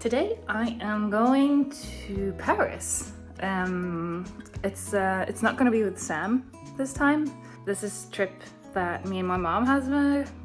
Today I am going to Paris. It's not going to be with Sam this time. This is a trip that me and my mom has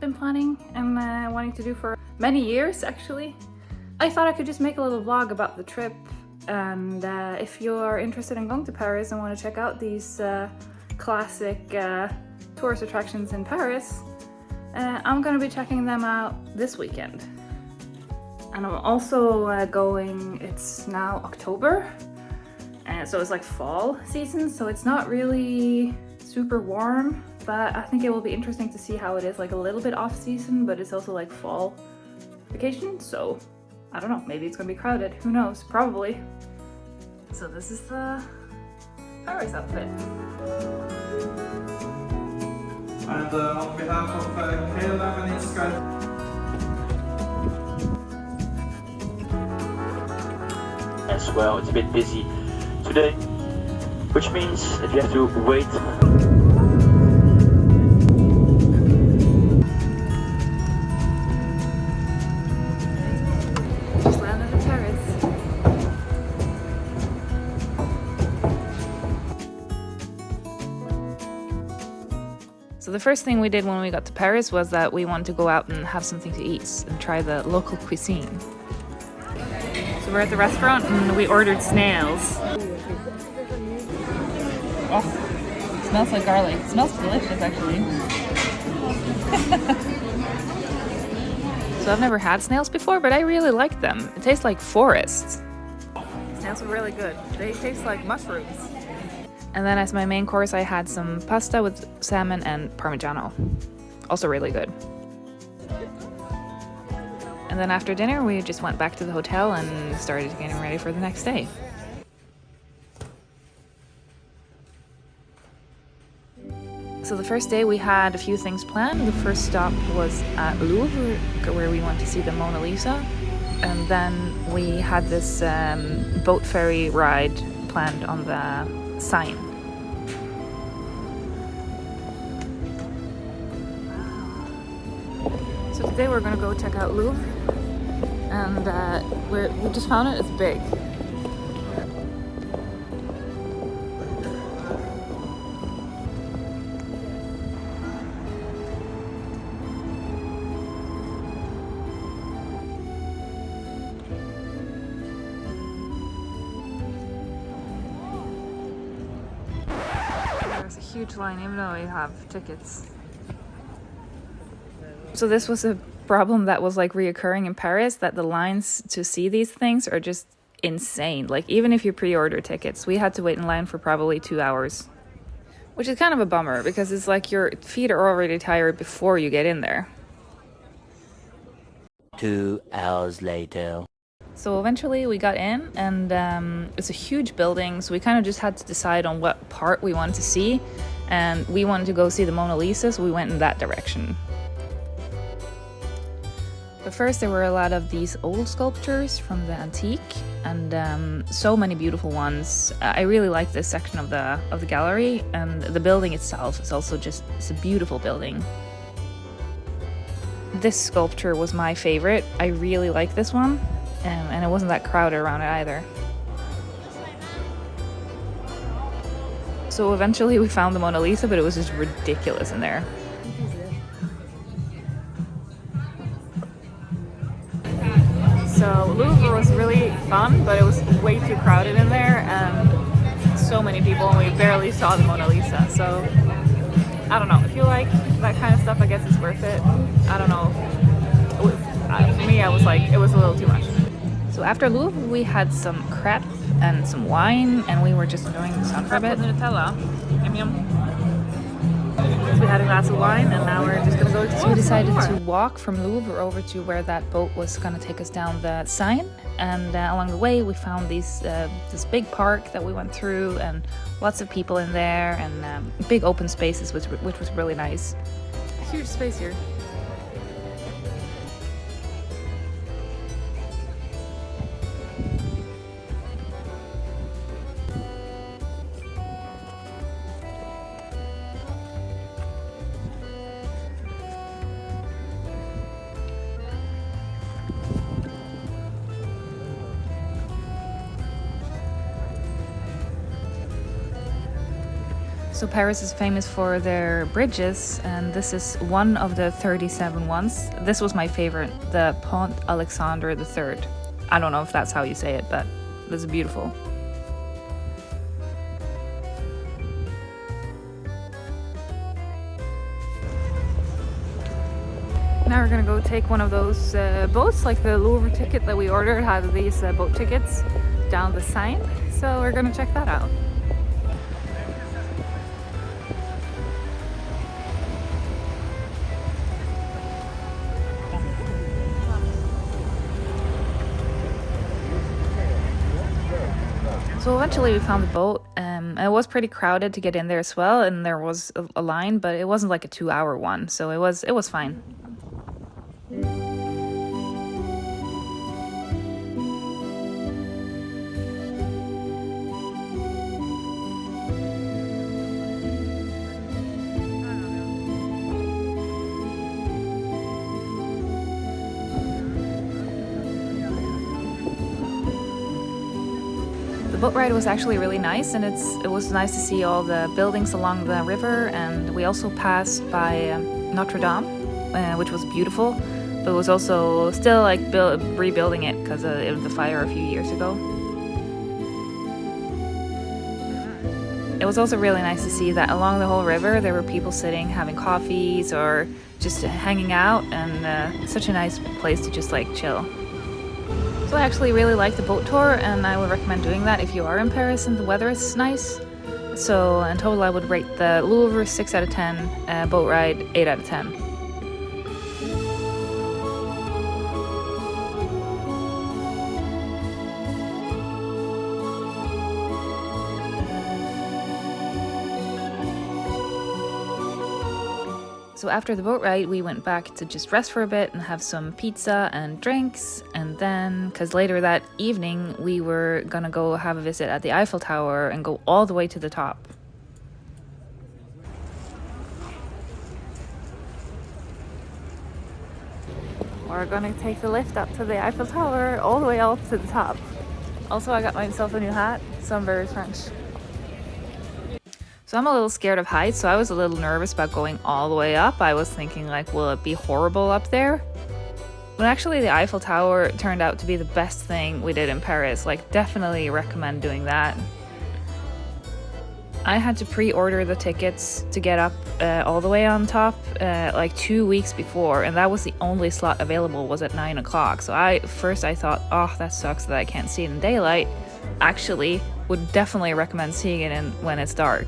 been planning and wanting to do for many years actually. I thought I could just make a little vlog about the trip, and if you're interested in going to Paris and want to check out these classic tourist attractions in Paris, I'm going to be checking them out this weekend. And I'm also going, it's now October, and so it's like fall season, so it's not really super warm, but I think it will be interesting to see how it is, like a little bit off season, but it's also like fall vacation, so I don't know, maybe it's gonna be crowded, who knows, probably. So this is the Paris outfit. And on behalf of K11 is as well. It's a bit busy today, which means that you have to wait. Just landed in Paris. So the first thing we did when we got to Paris was that we wanted to go out and have something to eat and try the local cuisine. So we're at the restaurant and we ordered snails. Oh, it smells like garlic. It smells delicious actually. So I've never had snails before, but I really like them. It tastes like forest. Snails are really good. They taste like mushrooms. And then as my main course I had some pasta with salmon and parmigiano. Also really good. And then after dinner, we just went back to the hotel and started getting ready for the next day. So the first day we had a few things planned. The first stop was at Louvre, where we went to see the Mona Lisa. And then we had this boat ferry ride planned on the Seine. So today we're gonna go check out Louvre, and we just found it. It's big. There's a huge line, even though we have tickets. So this was a problem that was like reoccurring in Paris, that the lines to see these things are just insane. Like even if you pre-order tickets, we had to wait in line for probably 2 hours, which is kind of a bummer because it's like your feet are already tired before you get in there. 2 hours later. So eventually we got in, and it's a huge building, so we kind of just had to decide on what part we wanted to see, and we wanted to go see the Mona Lisa, so we went in that direction. But first there were a lot of these old sculptures from the antique, and so many beautiful ones. I really like this section of the gallery, and the building itself is also just, it's a beautiful building. This sculpture was my favorite. I really like this one, and it wasn't that crowded around it either. So eventually we found the Mona Lisa, but it was just ridiculous in there. So Louvre was really fun, but it was way too crowded in there, and so many people, and we barely saw the Mona Lisa. So I don't know, if you like that kind of stuff, I guess it's worth it. I don't know, for me I was like, it was a little too much. So after Louvre we had some crepe and some wine, and we were just enjoying the sun for a bit. Nutella. Yum yum. So we had a glass of wine, and now we're just gonna go to. So we decided to walk from Louvre over to where that boat was gonna take us down the Seine, and along the way we found this big park that we went through, and lots of people in there, and big open spaces, which was really nice. A huge space here. So Paris is famous for their bridges, and this is one of the 37 ones. This was my favorite, the Pont Alexandre III. I don't know if that's how you say it, but this is beautiful. Now we're gonna go take one of those boats, like the Louvre ticket that we ordered had these boat tickets down the Seine. So we're gonna check that out. So eventually we found the boat. It was pretty crowded to get in there as well, and there was a line, but it wasn't like a 2-hour one, so it was fine. The boat ride was actually really nice, and it was nice to see all the buildings along the river, and we also passed by Notre Dame, which was beautiful, but it was also still like rebuilding it because of the fire a few years ago. It was also really nice to see that along the whole river there were people sitting having coffees or just hanging out, and such a nice place to just like chill. So I actually really like the boat tour, and I would recommend doing that if you are in Paris and the weather is nice. So in total I would rate the Louvre 6 out of 10, boat ride 8 out of 10. So after the boat ride, we went back to just rest for a bit and have some pizza and drinks. And then, because later that evening, we were gonna go have a visit at the Eiffel Tower and go all the way to the top. We're gonna take the lift up to the Eiffel Tower, all the way up to the top. Also, I got myself a new hat, so I'm very French. So I'm a little scared of heights, so I was a little nervous about going all the way up. I was thinking like, will it be horrible up there? But actually the Eiffel Tower turned out to be the best thing we did in Paris. Like, definitely recommend doing that. I had to pre-order the tickets to get up all the way on top like 2 weeks before, and that was the only slot available was at 9 o'clock. So I thought, oh, that sucks that I can't see it in daylight. Actually, would definitely recommend seeing it when it's dark.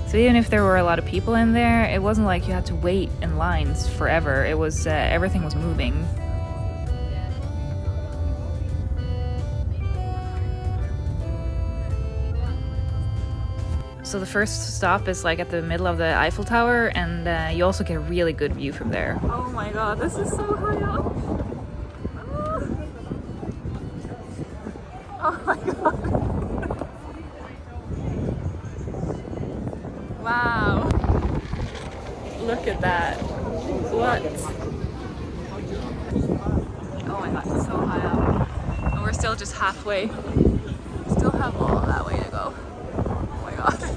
So even if there were a lot of people in there, it wasn't like you had to wait in lines forever. It was everything was moving. So the first stop is like at the middle of the Eiffel Tower, and you also get a really good view from there. Oh my god, this is so high up! Oh my god! Wow! Look at that! What? Oh my god, it's so high up. And we're still just halfway. Still have all of that way to go. Oh my god.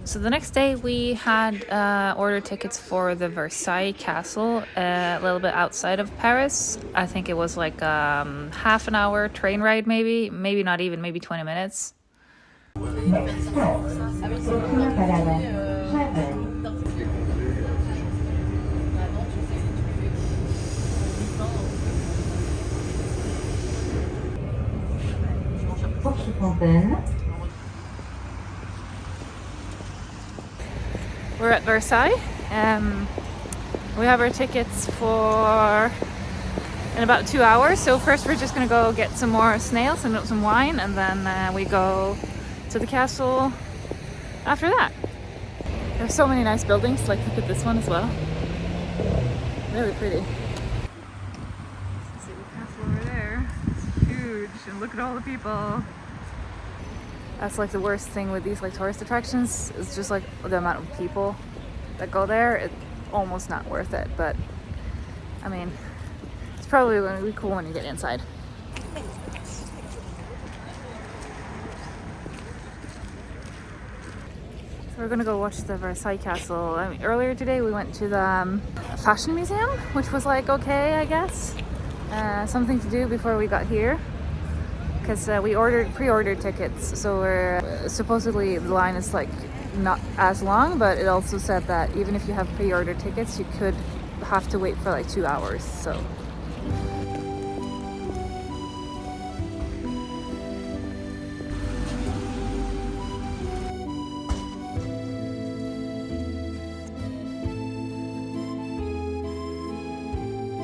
So the next day we had ordered tickets for the Versailles Castle, a little bit outside of Paris. I think it was like half an hour train ride, maybe not even, maybe 20 minutes. We're at Versailles. We have our tickets for in about 2 hours. So first we're just gonna go get some more snails and some wine, and then we go to the castle after that. There's so many nice buildings. Like, look at this one as well. Really pretty. See the castle over there. It's huge, and look at all the people. That's like the worst thing with these like tourist attractions. It's just like the amount of people that go there. It's almost not worth it, but I mean, it's probably going to be cool when you get inside. So we're gonna go watch the Versailles Castle. I mean, earlier today we went to the fashion museum, which was like okay, I guess. Something to do before we got here. Because we pre-ordered tickets, so we're supposedly the line is like not as long, but it also said that even if you have pre-ordered tickets, you could have to wait for like 2 hours.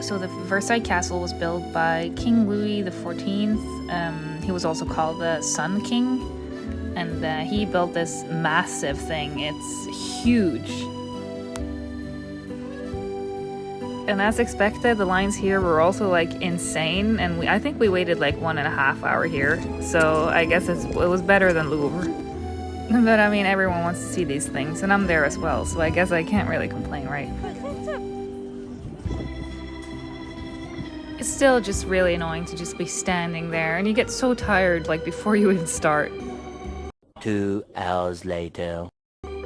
So the Versailles Castle was built by King Louis XIV. He was also called the Sun King, and he built this massive thing. It's huge. And as expected, the lines here were also like insane, and I think we waited like 1.5 hours here. So I guess it was better than Louvre. But I mean, everyone wants to see these things, and I'm there as well, so I guess I can't really complain, right? It's still just really annoying to just be standing there, and you get so tired like before you even start. 2 hours later.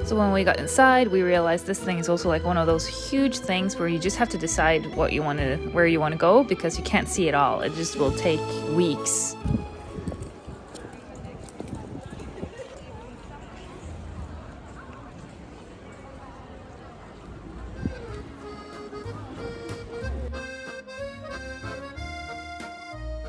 So when we got inside, we realized this thing is also like one of those huge things where you just have to decide where you want to go, because you can't see it all. It just will take weeks.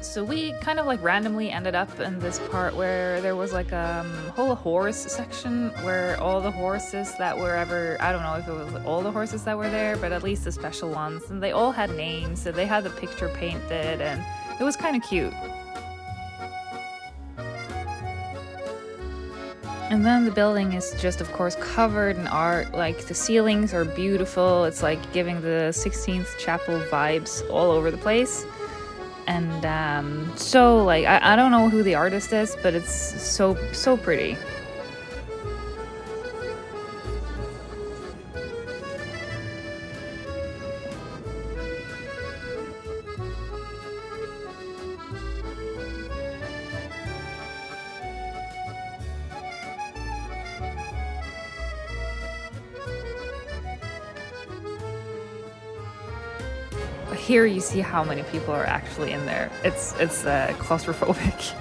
So we kind of like randomly ended up in this part where there was like a whole horse section where all the horses that were ever, I don't know if it was all the horses that were there, but at least the special ones, and they all had names, so they had the picture painted, and it was kind of cute. And then the building is just, of course, covered in art. Like, the ceilings are beautiful. It's like giving the 16th chapel vibes all over the place. And so like I don't know who the artist is, but it's so pretty. Here you see how many people are actually in there. It's claustrophobic.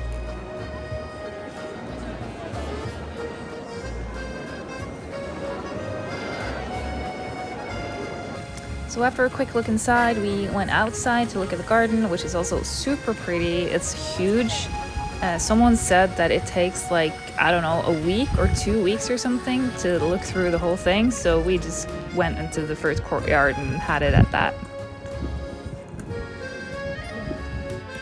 So after a quick look inside, we went outside to look at the garden, which is also super pretty. It's huge. Someone said that it takes like, I don't know, a week or 2 weeks or something to look through the whole thing. So we just went into the first courtyard and had it at that.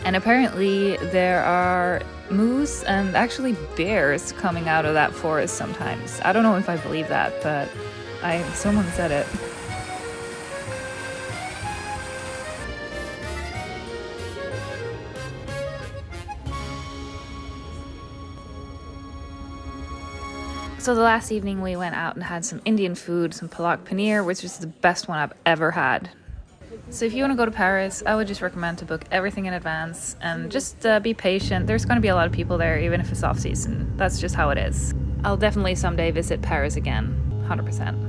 And apparently there are moose and actually bears coming out of that forest sometimes. I don't know if I believe that, but someone said it. So the last evening we went out and had some Indian food, some palak paneer, which is the best one I've ever had. So if you want to go to Paris, I would just recommend to book everything in advance and just be patient. There's going to be a lot of people there, even if it's off season. That's just how it is. I'll definitely someday visit Paris again, 100%.